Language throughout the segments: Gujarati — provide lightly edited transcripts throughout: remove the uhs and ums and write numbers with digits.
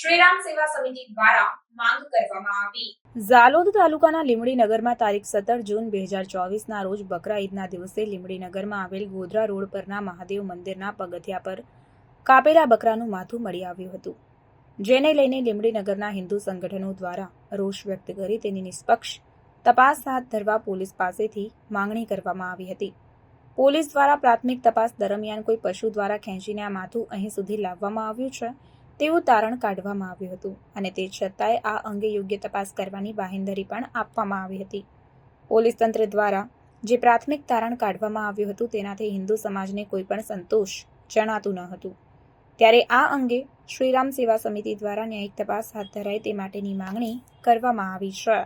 શ્રીરામ સેવા સમિતિ દ્વારા માંગ કરવામાં આવી। ઝાલોદ તાલુકાના લીંબડી નગરમાં તારીખ 17 જૂન 2024ના રોજ બકરા ઈદના દિવસે લીંબડી નગરમાં આવેલ ગોધરા રોડ પરના મહાદેવ મંદિરના પગથિયા પર કાપેલા બકરાનું માથું મળી આવ્યું હતું, જેને લઈને લીંબડી નગરના હિન્દુ સંગઠનો દ્વારા રોષ વ્યક્ત કરી તેની નિષ્પક્ષ તપાસ હાથ ધરવા પોલીસ પાસેથી માંગણી કરવામાં આવી હતી। પોલીસ દ્વારા પ્રાથમિક તપાસ દરમિયાન કોઈ પશુ દ્વારા ખેંચીને આ માથું અહીં સુધી લાવવામાં આવ્યું છે તેવું તારણ કાઢવામાં આવ્યું હતું અને તે છતાંય આ અંગે યોગ્ય તપાસ કરવાની બાહેંધરી પણ આપવામાં આવી હતી। પોલીસ તંત્ર દ્વારા જે પ્રાથમિક તારણ કાઢવામાં આવ્યું હતું તેનાથી હિન્દુ સમાજને કોઈ પણ સંતોષ જણાતું ન હતું, ત્યારે આ અંગે શ્રીરામ સેવા સમિતિ દ્વારા ન્યાયિક તપાસ હાથ ધરાય તે માટેની માંગણી કરવામાં આવી છે।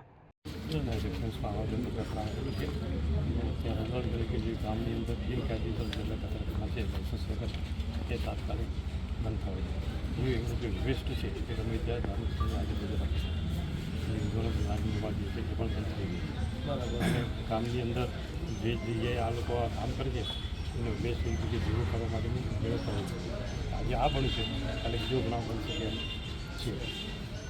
ગામની અંદર ગેરકાયદેસર જેટલા કચરાખાના છે લાઇસન્સ વગર તે તાત્કાલિક બંધ થવા જોઈએ। એનું જે વેસ્ટ છે એ તમે ત્યાં ધાર્મિક સ્થળે આજુબાજુ નાગરિકવાદ છે એ પણ બંધ થઈ ગયું અને ગામની અંદર જે જગ્યાએ આ લોકો કામ કરે છે એનો વેસ્ટ જગ્યાએ ભેગો કરવા માટેની વ્યવસ્થા હોય છે। આજે આ બન્યું છે કાલે બીજો બનાવ બની શકે એમ છે,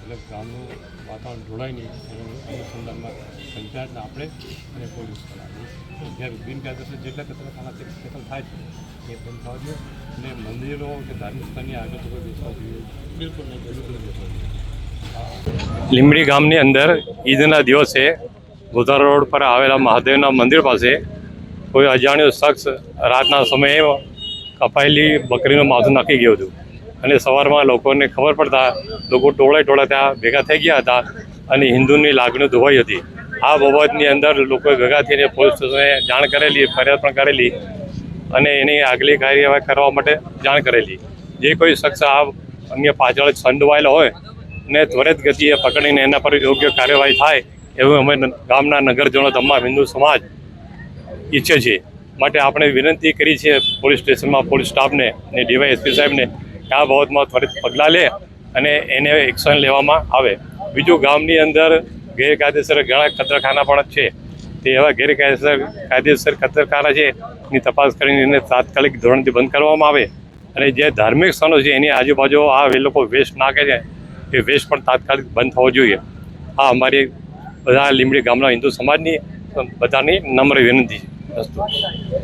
એટલે ગામનું વાતાવરણ ઢોળાય નહીં એનું અનુસંધાનમાં પંચાયતને આપણે અને પોલીસ જ્યાં બિનકાયદેસર જેટલા કચરાખાના છે દખલ થાય છે એ બંધ થવા જોઈએ અને મંદિરો કે ધાર્મિક સ્થળની આગળ તો કોઈ બેસવા જોઈએ બિલકુલ નહીં, બિલકુલ બેસવા જોઈએ। લીંબડી ગામની અંદર ઈદના દિવસે ગોધરા રોડ પર આવેલા મહાદેવના મંદિર પાસે કોઈ અજાણ્યો શખ્સ રાતના સમયે કપાયેલી બકરીનું માથું નાખી ગયું હતું અને સવારમાં લોકોને ખબર પડતા લોકો ટોળે ત્યાં ભેગા થઈ ગયા હતા અને હિન્દુની લાગણીઓ ધોવાઈ હતી। આ બાબતની અંદર લોકોએ ભેગા થઈને પોલીસ સ્ટેશને જાણ કરેલી, ફરિયાદ પણ કરેલી અને એની આગલી કાર્યવાહી કરવા માટે જાણ કરેલી। જે કોઈ શખ્સ આ અન્ય પાછળ સંડોવાયેલો હોય ને ત્વરિત ગતિએ પકડીને એના પર યોગ્ય કાર્યવાહી થાય એવું અમે ગામના નગરજનો તમામ હિન્દુ સમાજ ઈચ્છે છે। માટે આપણે વિનંતી કરી છે પોલીસ સ્ટેશનમાં પોલીસ સ્ટાફને અને ડીવાયએસપી સાહેબને કે આ બાબતમાં ત્વરિત પગલાં લે અને એને એક્શન લેવામાં આવે। બીજું ગામની અંદર ગેરકાયદેસર ઘણા કચરાખાના પણ છે, તે એવા કાયદેસર કચરાખાના છે એની તપાસ કરીને એને તાત્કાલિક ધોરણથી બંધ કરવામાં આવે અને જે ધાર્મિક સ્થાનો છે એની આજુબાજુ આ એ લોકો વેસ્ટ નાખે છે એ વેસ્ટ પણ તાત્કાલિક બંધ થવો જોઈએ। આ અમારી બધા લીંબડી ગામના હિન્દુ સમાજની બધાની નમ્ર વિનંતી છે।